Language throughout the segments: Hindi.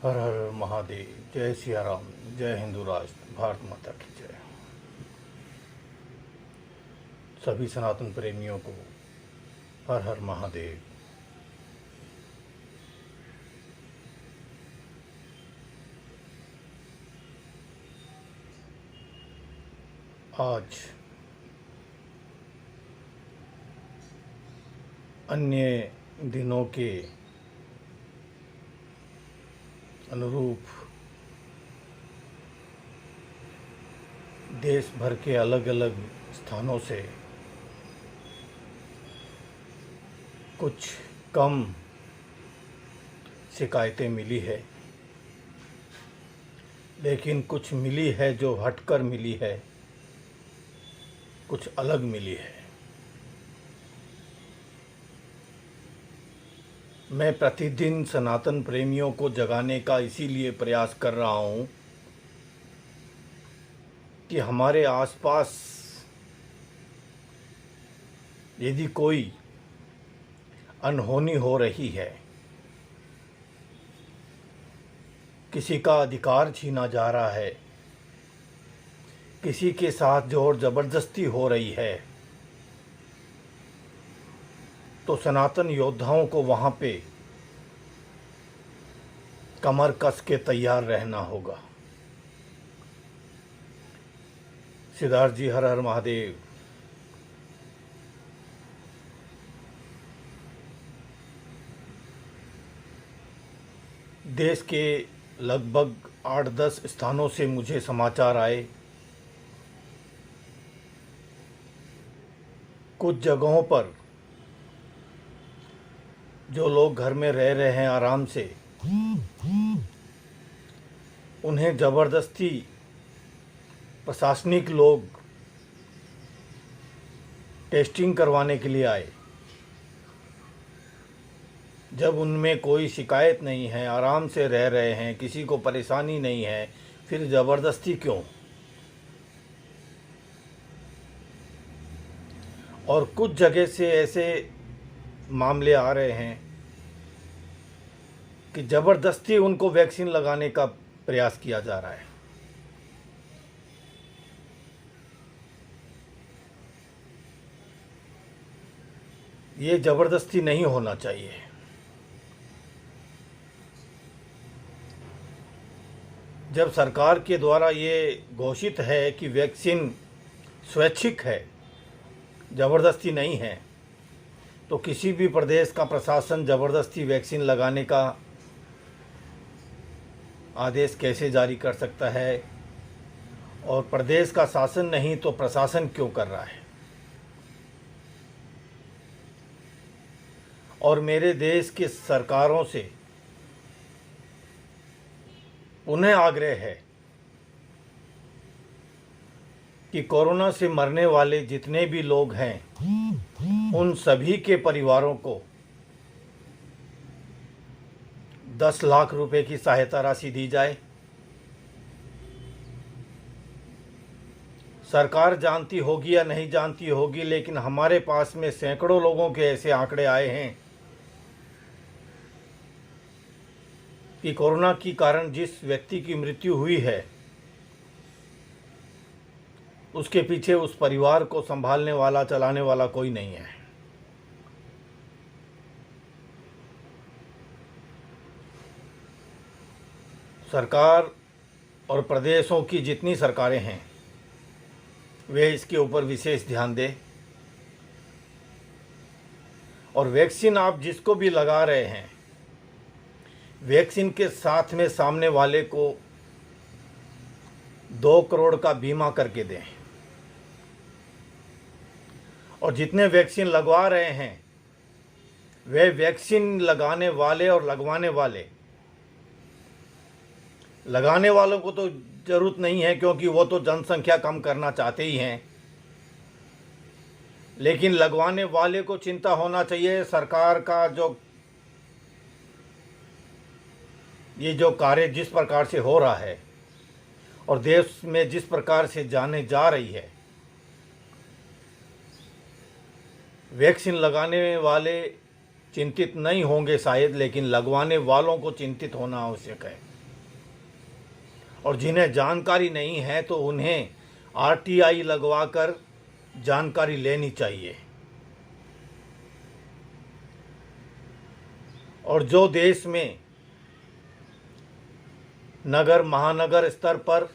हर हर महादेव। जय सिया राम। जय हिंदू राष्ट्र। भारत माता की जय। सभी सनातन प्रेमियों को हर हर महादेव। आज अन्य दिनों के अनुरूप देश भर के अलग अलग स्थानों से कुछ कम शिकायतें मिली है, लेकिन कुछ मिली है जो हटकर मिली है, कुछ अलग मिली है। मैं प्रतिदिन सनातन प्रेमियों को जगाने का इसीलिए प्रयास कर रहा हूँ कि हमारे आसपास यदि कोई अनहोनी हो रही है, किसी का अधिकार छीना जा रहा है, किसी के साथ जोर ज़बरदस्ती हो रही है, तो सनातन योद्धाओं को वहाँ पे कमर कस के तैयार रहना होगा। सिद्धार्थ जी, हर हर महादेव। देश के लगभग 8-10 स्थानों से मुझे समाचार आए। कुछ जगहों पर जो लोग घर में रह रहे हैं आराम से, उन्हें ज़बरदस्ती प्रशासनिक लोग टेस्टिंग करवाने के लिए आए। जब उनमें कोई शिकायत नहीं है, आराम से रह रहे हैं, किसी को परेशानी नहीं है, फिर ज़बरदस्ती क्यों? और कुछ जगह से ऐसे मामले आ रहे हैं कि ज़बरदस्ती उनको वैक्सीन लगाने का प्रयास किया जा रहा है। ये ज़बरदस्ती नहीं होना चाहिए। जब सरकार के द्वारा ये घोषित है कि वैक्सीन स्वैच्छिक है, ज़बरदस्ती नहीं है, तो किसी भी प्रदेश का प्रशासन ज़बरदस्ती वैक्सीन लगाने का आदेश कैसे जारी कर सकता है? और प्रदेश का शासन नहीं तो प्रशासन क्यों कर रहा है? और मेरे देश के सरकारों से उन्हें आग्रह है कि कोरोना से मरने वाले जितने भी लोग हैं, उन सभी के परिवारों को 10 लाख रुपए की सहायता राशि दी जाए। सरकार जानती होगी या नहीं जानती होगी, लेकिन हमारे पास में सैकड़ों लोगों के ऐसे आंकड़े आए हैं कि कोरोना के कारण जिस व्यक्ति की मृत्यु हुई है, उसके पीछे उस परिवार को संभालने वाला, चलाने वाला कोई नहीं है। सरकार और प्रदेशों की जितनी सरकारें हैं, वे इसके ऊपर विशेष ध्यान दें। और वैक्सीन आप जिसको भी लगा रहे हैं, वैक्सीन के साथ में सामने वाले को 2 करोड़ का बीमा करके दें। और जितने वैक्सीन लगवा रहे हैं, वे वैक्सीन लगाने वाले और लगवाने वाले, लगाने वालों को तो ज़रूरत नहीं है क्योंकि वो तो जनसंख्या कम करना चाहते ही हैं, लेकिन लगवाने वाले को चिंता होना चाहिए। सरकार का ये जो कार्य जिस प्रकार से हो रहा है और देश में जिस प्रकार से जाने जा रही है, वैक्सीन लगाने वाले चिंतित नहीं होंगे शायद, लेकिन लगवाने वालों को चिंतित होना आवश्यक है। और जिन्हें जानकारी नहीं है तो उन्हें आरटीआई लगवाकर जानकारी लेनी चाहिए। और जो देश में नगर महानगर स्तर पर,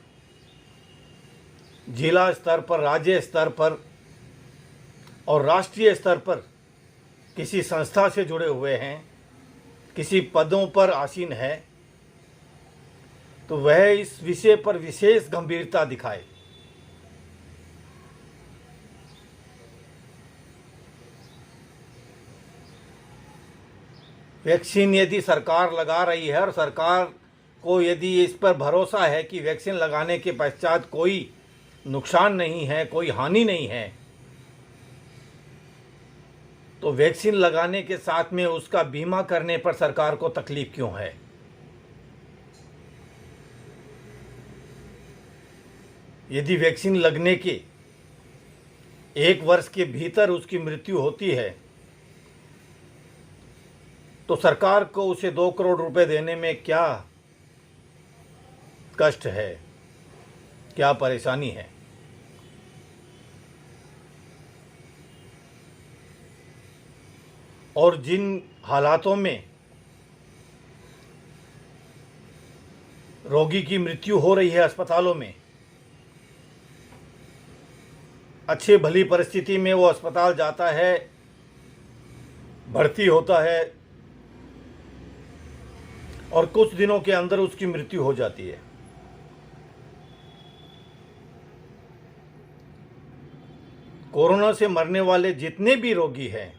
जिला स्तर पर, राज्य स्तर पर और राष्ट्रीय स्तर पर किसी संस्था से जुड़े हुए हैं, किसी पदों पर आसीन है, तो वह इस विषय पर विशेष गंभीरता दिखाए। वैक्सीन यदि सरकार लगा रही है और सरकार को यदि इस पर भरोसा है कि वैक्सीन लगाने के पश्चात कोई नुकसान नहीं है, कोई हानि नहीं है, तो वैक्सीन लगाने के साथ में उसका बीमा करने पर सरकार को तकलीफ क्यों है? यदि वैक्सीन लगने के 1 वर्ष के भीतर उसकी मृत्यु होती है तो सरकार को उसे 2 करोड़ रुपए देने में क्या कष्ट है, क्या परेशानी है? और जिन हालातों में रोगी की मृत्यु हो रही है अस्पतालों में, अच्छी भली परिस्थिति में वो अस्पताल जाता है, भर्ती होता है और कुछ दिनों के अंदर उसकी मृत्यु हो जाती है। कोरोना से मरने वाले जितने भी रोगी हैं,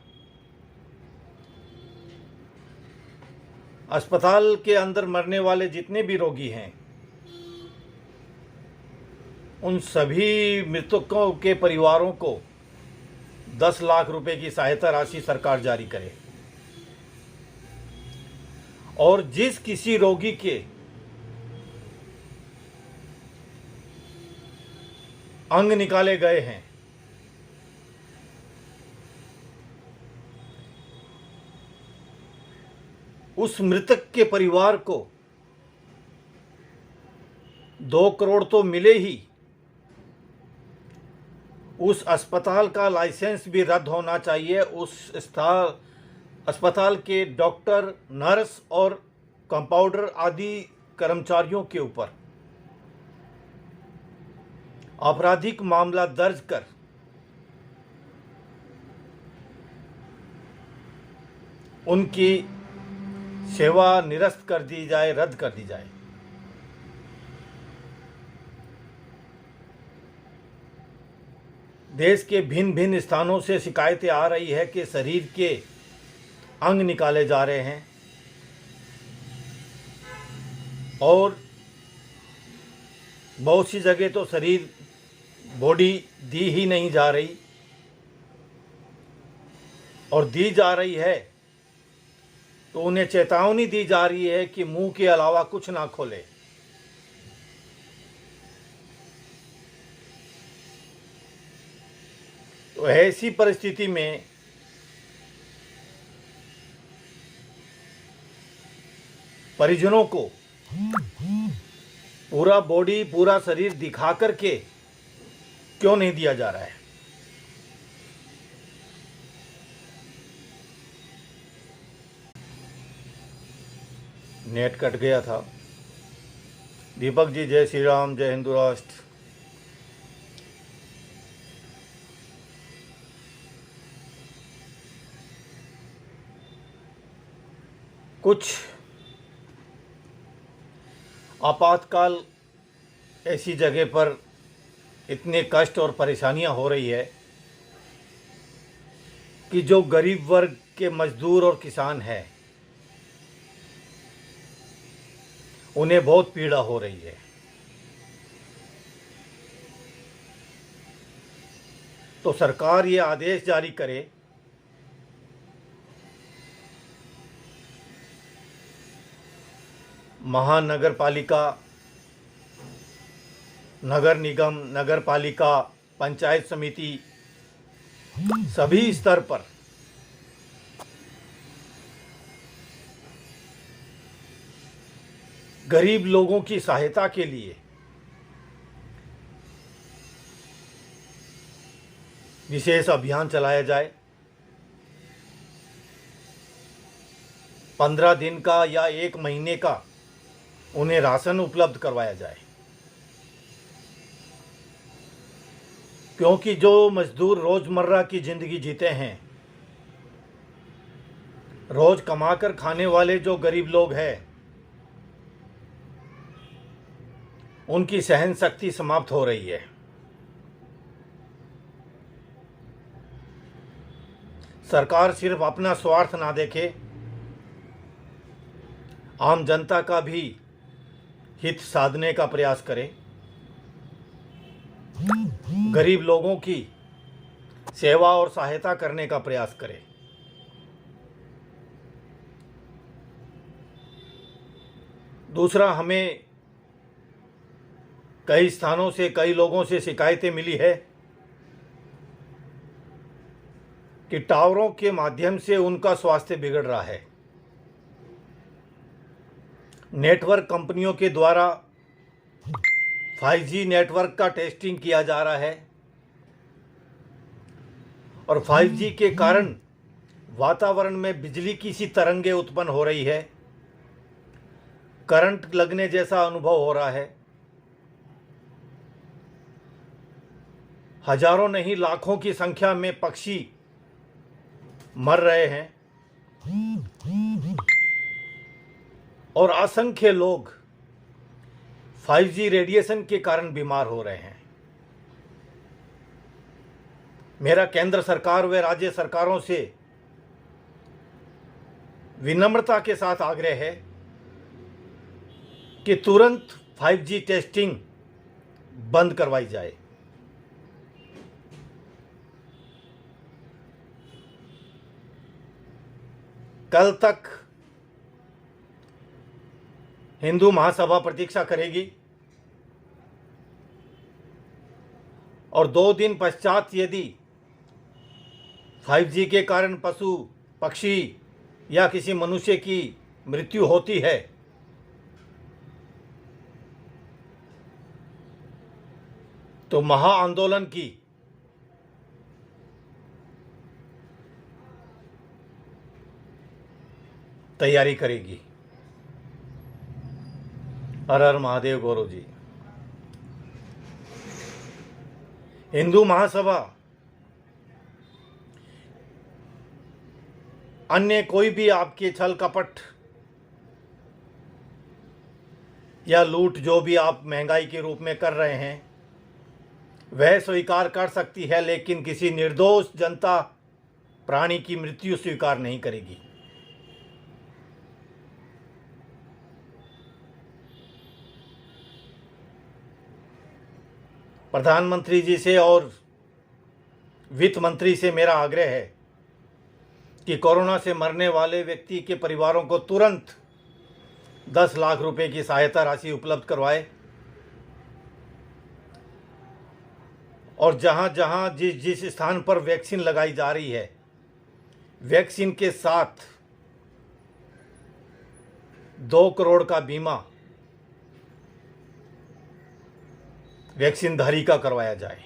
अस्पताल के अंदर मरने वाले जितने भी रोगी हैं, उन सभी मृतकों के परिवारों को 10 लाख रुपए की सहायता राशि सरकार जारी करे। और जिस किसी रोगी के अंग निकाले गए हैं, उस मृतक के परिवार को 2 करोड़ तो मिले ही, उस अस्पताल का लाइसेंस भी रद्द होना चाहिए। उस अस्पताल के डॉक्टर, नर्स और कंपाउंडर आदि कर्मचारियों के ऊपर आपराधिक मामला दर्ज कर उनकी सेवा निरस्त कर दी जाए, रद्द कर दी जाए। देश के भिन्न भिन्न स्थानों से शिकायतें आ रही है कि शरीर के अंग निकाले जा रहे हैं और बहुत सी जगह तो शरीर, बॉडी दी ही नहीं जा रही, और दी जा रही है तो उन्हें चेतावनी दी जा रही है कि मुंह के अलावा कुछ ना खोले। तो ऐसी परिस्थिति में परिजनों को पूरा बॉडी, पूरा शरीर दिखा करके क्यों नहीं दिया जा रहा है? नेट कट गया था। दीपक जी, जय श्री राम, जय हिंदू राष्ट्र। कुछ आपातकाल ऐसी जगह पर इतने कष्ट और परेशानियां हो रही है कि जो गरीब वर्ग के मजदूर और किसान हैं, उन्हें बहुत पीड़ा हो रही है। तो सरकार ये आदेश जारी करे महानगर पालिका, नगर निगम, नगर पालिका, पंचायत समिति, सभी स्तर पर गरीब लोगों की सहायता के लिए विशेष अभियान चलाया जाए। 15 दिन का या 1 महीने का उन्हें राशन उपलब्ध करवाया जाए, क्योंकि जो मजदूर रोज़मर्रा की ज़िंदगी जीते हैं, रोज़ कमाकर खाने वाले जो गरीब लोग हैं, उनकी सहन शक्ति समाप्त हो रही है। सरकार सिर्फ अपना स्वार्थ ना देखे, आम जनता का भी हित साधने का प्रयास करे, गरीब लोगों की सेवा और सहायता करने का प्रयास करे। दूसरा, हमें कई स्थानों से, कई लोगों से शिकायतें मिली है कि टावरों के माध्यम से उनका स्वास्थ्य बिगड़ रहा है। नेटवर्क कंपनियों के द्वारा 5G नेटवर्क का टेस्टिंग किया जा रहा है और 5G के कारण वातावरण में बिजली की सी तरंगें उत्पन्न हो रही है, करंट लगने जैसा अनुभव हो रहा है। हजारों नहीं लाखों की संख्या में पक्षी मर रहे हैं और असंख्य लोग 5G रेडिएशन के कारण बीमार हो रहे हैं। मेरा केंद्र सरकार व राज्य सरकारों से विनम्रता के साथ आग्रह है कि तुरंत 5G टेस्टिंग बंद करवाई जाए। कल तक हिंदू महासभा प्रतीक्षा करेगी और 2 दिन पश्चात यदि 5G के कारण पशु पक्षी या किसी मनुष्य की मृत्यु होती है तो महाआंदोलन की तैयारी करेगी। हर हर महादेव गौरव जी। हिंदू महासभा अन्य कोई भी आपके छल कपट या लूट जो भी आप महंगाई के रूप में कर रहे हैं वह स्वीकार कर सकती है, लेकिन किसी निर्दोष जनता प्राणी की मृत्यु स्वीकार नहीं करेगी। प्रधानमंत्री जी से और वित्त मंत्री से मेरा आग्रह है कि कोरोना से मरने वाले व्यक्ति के परिवारों को तुरंत 10 लाख रुपए की सहायता राशि उपलब्ध करवाए और जहां जहां जिस स्थान पर वैक्सीन लगाई जा रही है, वैक्सीन के साथ 2 करोड़ का बीमा वैक्सीन धारी का करवाया जाए।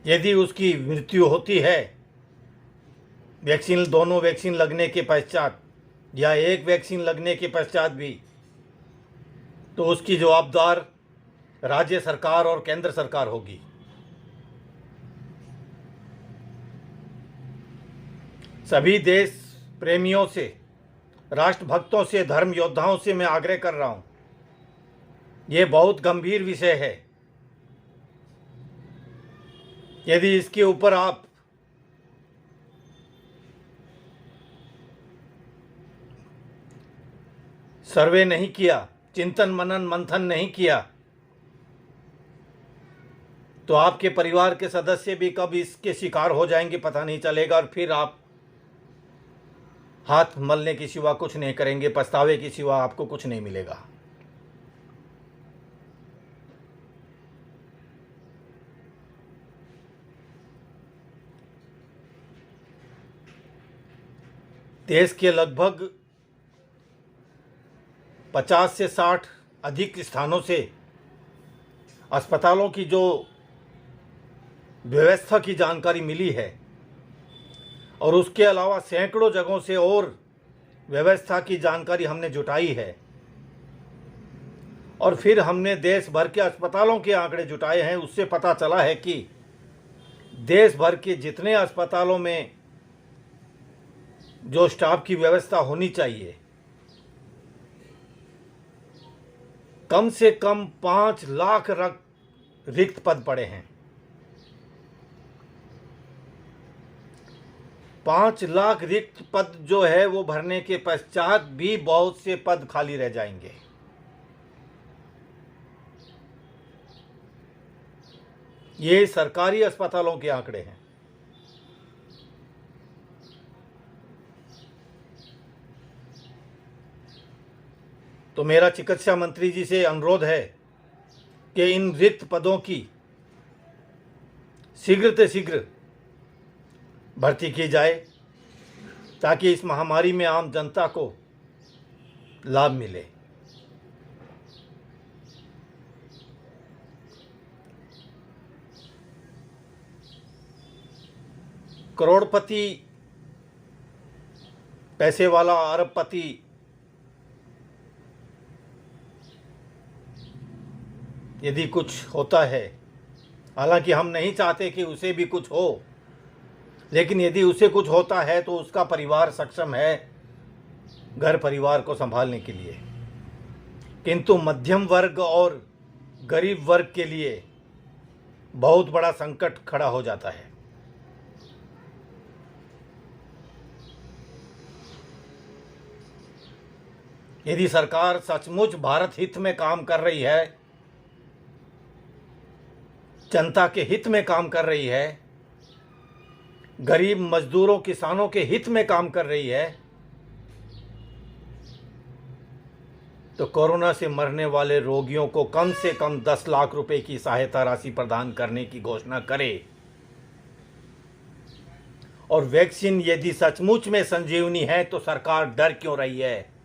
यदि उसकी मृत्यु होती है दोनों वैक्सीन लगने के पश्चात या एक वैक्सीन लगने के पश्चात भी, तो उसकी जवाबदार राज्य सरकार और केंद्र सरकार होगी। सभी देश प्रेमियों से, राष्ट्रभक्तों से, धर्म योद्धाओं से मैं आग्रह कर रहा हूं, ये बहुत गंभीर विषय है। यदि इसके ऊपर आप सर्वे नहीं किया, चिंतन मनन मंथन नहीं किया, तो आपके परिवार के सदस्य भी कब इसके शिकार हो जाएंगे पता नहीं चलेगा और फिर आप हाथ मलने की सिवा कुछ नहीं करेंगे, पछतावे की सिवा आपको कुछ नहीं मिलेगा। देश के लगभग 50 से 60 अधिक स्थानों से अस्पतालों की जो व्यवस्था की जानकारी मिली है और उसके अलावा सैकड़ों जगहों से और व्यवस्था की जानकारी हमने जुटाई है और फिर हमने देश भर के अस्पतालों के आंकड़े जुटाए हैं, उससे पता चला है कि देश भर के जितने अस्पतालों में जो स्टाफ की व्यवस्था होनी चाहिए, कम से कम 5 लाख रिक्त पद पड़े हैं। 5 लाख रिक्त पद जो है वो भरने के पश्चात भी बहुत से पद खाली रह जाएंगे। ये सरकारी अस्पतालों के आंकड़े हैं। तो मेरा चिकित्सा मंत्री जी से अनुरोध है कि इन रिक्त पदों की शीघ्र से शीघ्र भर्ती की जाए ताकि इस महामारी में आम जनता को लाभ मिले। करोड़पति, पैसे वाला, अरबपति यदि कुछ होता है, हालांकि हम नहीं चाहते कि उसे भी कुछ हो, लेकिन यदि उसे कुछ होता है तो उसका परिवार सक्षम है घर परिवार को संभालने के लिए, किंतु मध्यम वर्ग और गरीब वर्ग के लिए बहुत बड़ा संकट खड़ा हो जाता है। यदि सरकार सचमुच भारत हित में काम कर रही है, जनता के हित में काम कर रही है, गरीब मजदूरों, किसानों के हित में काम कर रही है, तो कोरोना से मरने वाले रोगियों को कम से कम 10 लाख रुपए की सहायता राशि प्रदान करने की घोषणा करे। और वैक्सीन यदि सचमुच में संजीवनी है तो सरकार डर क्यों रही है?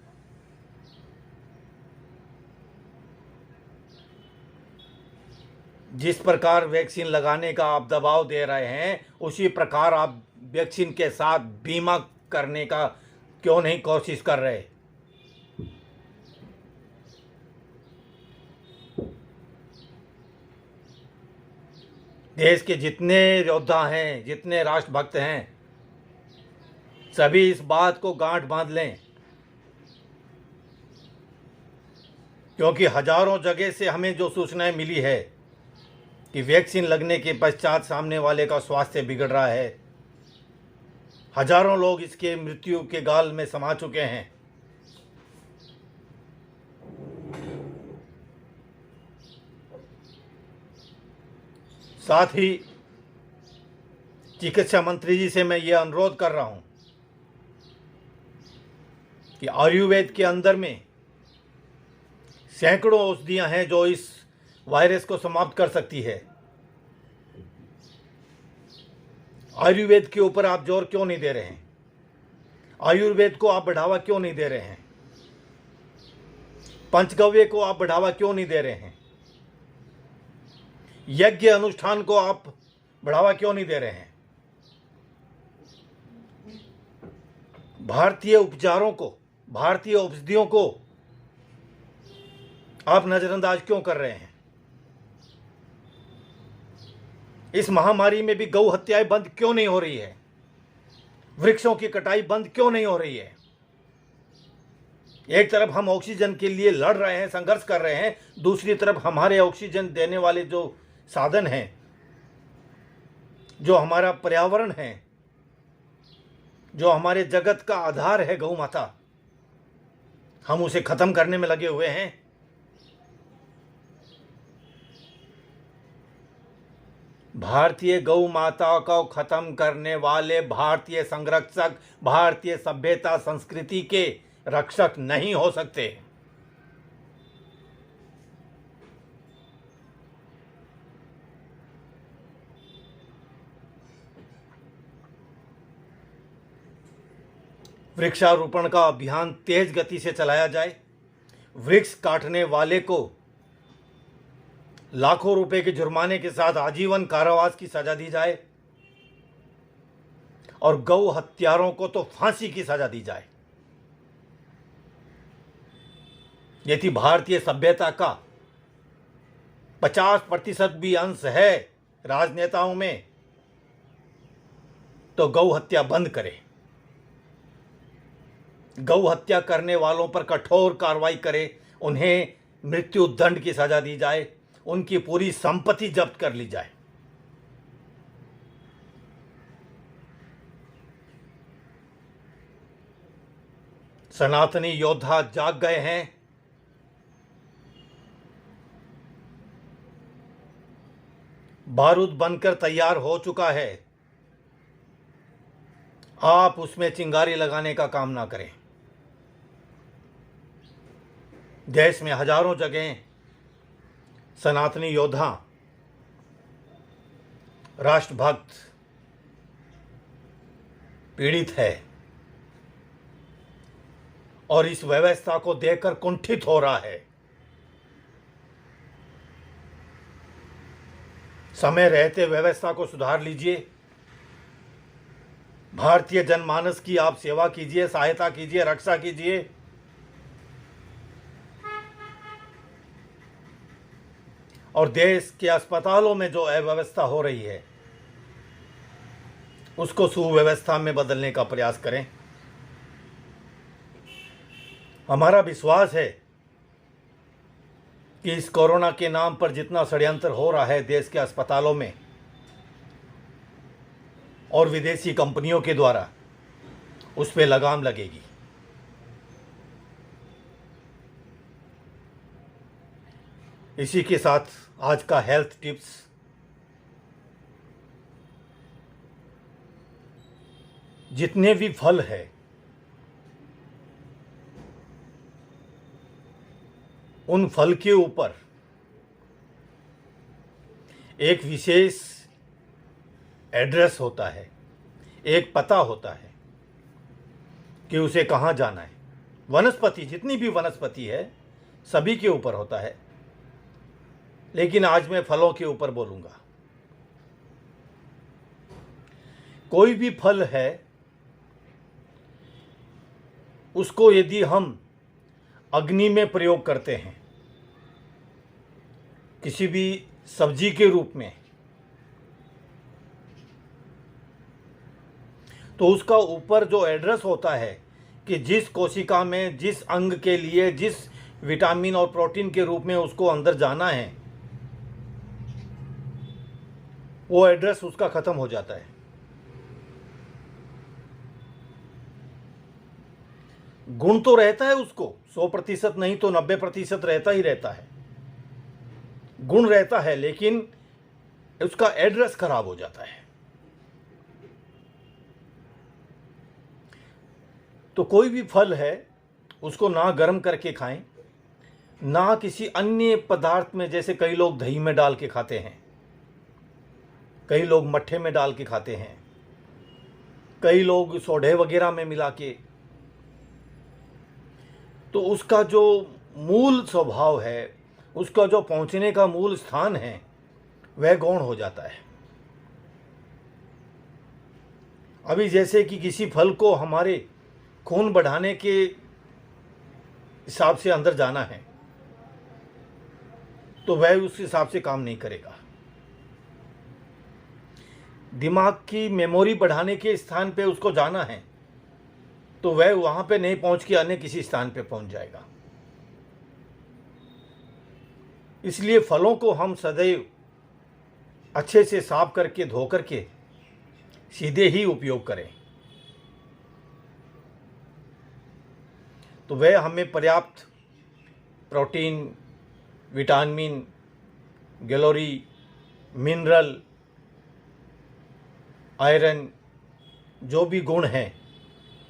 जिस प्रकार वैक्सीन लगाने का आप दबाव दे रहे हैं, उसी प्रकार आप वैक्सीन के साथ बीमा करने का क्यों नहीं कोशिश कर रहे? देश के जितने योद्धा हैं, जितने राष्ट्रभक्त हैं, सभी इस बात को गांठ बांध लें, क्योंकि हजारों जगह से हमें जो सूचनाएं मिली है कि वैक्सीन लगने के पश्चात सामने वाले का स्वास्थ्य बिगड़ रहा है। हजारों लोग इसके मृत्यु के गाल में समा चुके हैं। साथ ही चिकित्सा मंत्री जी से मैं ये अनुरोध कर रहा हूं कि आयुर्वेद के अंदर में सैकड़ों औषधियां हैं जो इस वायरस को समाप्त कर सकती है। आयुर्वेद के ऊपर आप जोर क्यों नहीं दे रहे हैं? आयुर्वेद को आप बढ़ावा क्यों नहीं दे रहे हैं? पंचगव्य को आप बढ़ावा क्यों नहीं दे रहे हैं? यज्ञ अनुष्ठान को आप बढ़ावा क्यों नहीं दे रहे हैं? भारतीय उपचारों को, भारतीय औषधियों को आप नजरअंदाज क्यों कर रहे हैं? इस महामारी में भी गौ हत्याएं बंद क्यों नहीं हो रही है? वृक्षों की कटाई बंद क्यों नहीं हो रही है? एक तरफ हम ऑक्सीजन के लिए लड़ रहे हैं, संघर्ष कर रहे हैं, दूसरी तरफ हमारे ऑक्सीजन देने वाले जो साधन हैं, जो हमारा पर्यावरण है, जो हमारे जगत का आधार है गौ माता, हम उसे खत्म करने में लगे हुए हैं। भारतीय गौ माता को खत्म करने वाले भारतीय संरक्षक भारतीय सभ्यता संस्कृति के रक्षक नहीं हो सकते। वृक्षारोपण का अभियान तेज गति से चलाया जाए। वृक्ष काटने वाले को लाखों रुपए के जुर्माने के साथ आजीवन कारावास की सजा दी जाए और गौ हत्यारों को तो फांसी की सजा दी जाए। यदि भारतीय सभ्यता का 50% भी अंश है राजनेताओं में, तो गौ हत्या बंद करे, गौ हत्या करने वालों पर कठोर कार्रवाई करे, उन्हें मृत्यु दंड की सजा दी जाए, उनकी पूरी संपत्ति जब्त कर ली जाए। सनातनी योद्धा जाग गए हैं। बारूद बनकर तैयार हो चुका है। आप उसमें चिंगारी लगाने का काम ना करें। देश में हजारों जगह सनातनी योद्धा, राष्ट्रभक्त पीड़ित है और इस व्यवस्था को देखकर कुंठित हो रहा है। समय रहते व्यवस्था को सुधार लीजिए। भारतीय जनमानस की आप सेवा कीजिए, सहायता कीजिए, रक्षा कीजिए। और देश के अस्पतालों में जो अव्यवस्था हो रही है उसको सुव्यवस्था में बदलने का प्रयास करें। हमारा विश्वास है कि इस कोरोना के नाम पर जितना षड्यंत्र हो रहा है देश के अस्पतालों में और विदेशी कंपनियों के द्वारा, उस पे लगाम लगेगी। इसी के साथ आज का हेल्थ टिप्स। जितने भी फल है उन फल के ऊपर एक विशेष एड्रेस होता है, एक पता होता है कि उसे कहाँ जाना है। वनस्पति, जितनी भी वनस्पति है सभी के ऊपर होता है, लेकिन आज मैं फलों के ऊपर बोलूँगा। कोई भी फल है उसको यदि हम अग्नि में प्रयोग करते हैं, किसी भी सब्जी के रूप में, तो उसका ऊपर जो एड्रेस होता है कि जिस कोशिका में जिस अंग के लिए जिस विटामिन और प्रोटीन के रूप में उसको अंदर जाना है, वो एड्रेस उसका खत्म हो जाता है। गुण तो रहता है उसको, 100% नहीं तो 90% रहता ही रहता है। गुण रहता है लेकिन उसका एड्रेस खराब हो जाता है। तो कोई भी फल है उसको ना गर्म करके खाएं, ना किसी अन्य पदार्थ में, जैसे कई लोग दही में डाल के खाते हैं, कई लोग मट्ठे में डाल के खाते हैं, कई लोग सोडे वगैरह में मिला के। तो उसका जो मूल स्वभाव है, उसका जो पहुंचने का मूल स्थान है, वह गौण हो जाता है। अभी जैसे कि किसी फल को हमारे खून बढ़ाने के हिसाब से अंदर जाना है तो वह उस हिसाब से काम नहीं करेगा। दिमाग की मेमोरी बढ़ाने के स्थान पे उसको जाना है तो वह वहां पे नहीं पहुंच के अन्य किसी स्थान पे पहुंच जाएगा। इसलिए फलों को हम सदैव अच्छे से साफ करके धो करके सीधे ही उपयोग करें, तो वह हमें पर्याप्त protein, vitamin, calorie, mineral, iron, जो भी गुण हैं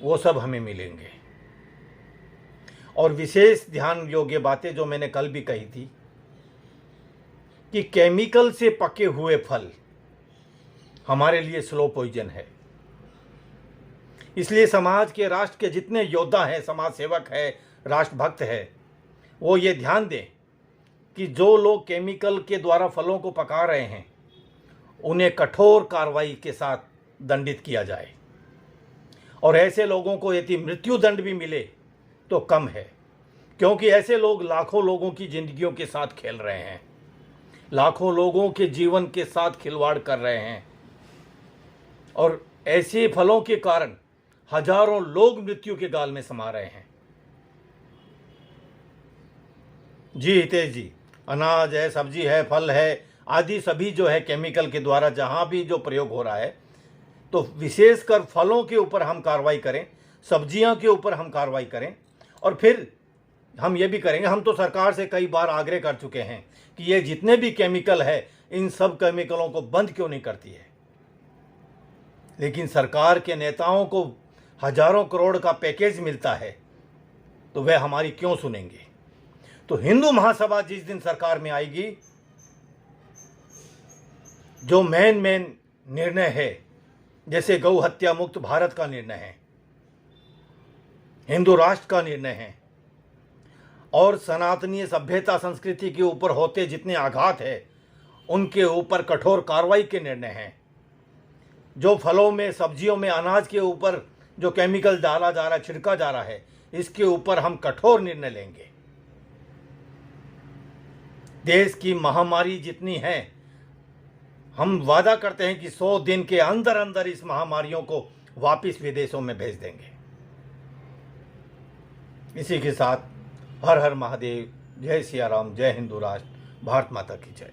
वो सब हमें मिलेंगे। और विशेष ध्यान योग्य बातें जो मैंने कल भी कही थी कि केमिकल से पके हुए फल हमारे लिए स्लो पॉइजन है। इसलिए समाज के, राष्ट्र के जितने योद्धा हैं, समाज सेवक है, राष्ट्रभक्त है, वो ये ध्यान दें कि जो लोग केमिकल के द्वारा फलों को पका रहे हैं उन्हें कठोर कार्रवाई के साथ दंडित किया जाए, और ऐसे लोगों को यदि मृत्यु दंड भी मिले तो कम है, क्योंकि ऐसे लोग लाखों लोगों की जिंदगियों के साथ खेल रहे हैं, लाखों लोगों के जीवन के साथ खिलवाड़ कर रहे हैं, और ऐसे फलों के कारण हजारों लोग मृत्यु के गाल में समा रहे हैं। जी हितेश जी, अनाज है, सब्जी है, फल है आदि सभी जो है केमिकल के द्वारा जहाँ भी जो प्रयोग हो रहा है, तो विशेषकर फलों के ऊपर हम कार्रवाई करें, सब्जियों के ऊपर हम कार्रवाई करें, और फिर हम ये भी करेंगे, हम तो सरकार से कई बार आग्रह कर चुके हैं कि ये जितने भी केमिकल है इन सब केमिकलों को बंद क्यों नहीं करती है, लेकिन सरकार के नेताओं को हजारों करोड़ का पैकेज मिलता है तो वह हमारी क्यों सुनेंगे। तो हिंदू महासभा जिस दिन सरकार में आएगी, जो मेन निर्णय है, जैसे गौ हत्या मुक्त भारत का निर्णय है, हिंदू राष्ट्र का निर्णय है, और सनातनीय सभ्यता संस्कृति के ऊपर होते जितने आघात है उनके ऊपर कठोर कार्रवाई के निर्णय हैं, जो फलों में, सब्जियों में, अनाज के ऊपर जो केमिकल डाला जा रहा है, छिड़का जा रहा है, इसके ऊपर हम कठोर निर्णय लेंगे। देश की महामारी जितनी है, हम वादा करते हैं कि 100 दिन के अंदर अंदर इस महामारियों को वापस विदेशों में भेज देंगे। इसी के साथ हर हर महादेव, जय सिया राम, जय हिंदू राष्ट्र, भारत माता की जय।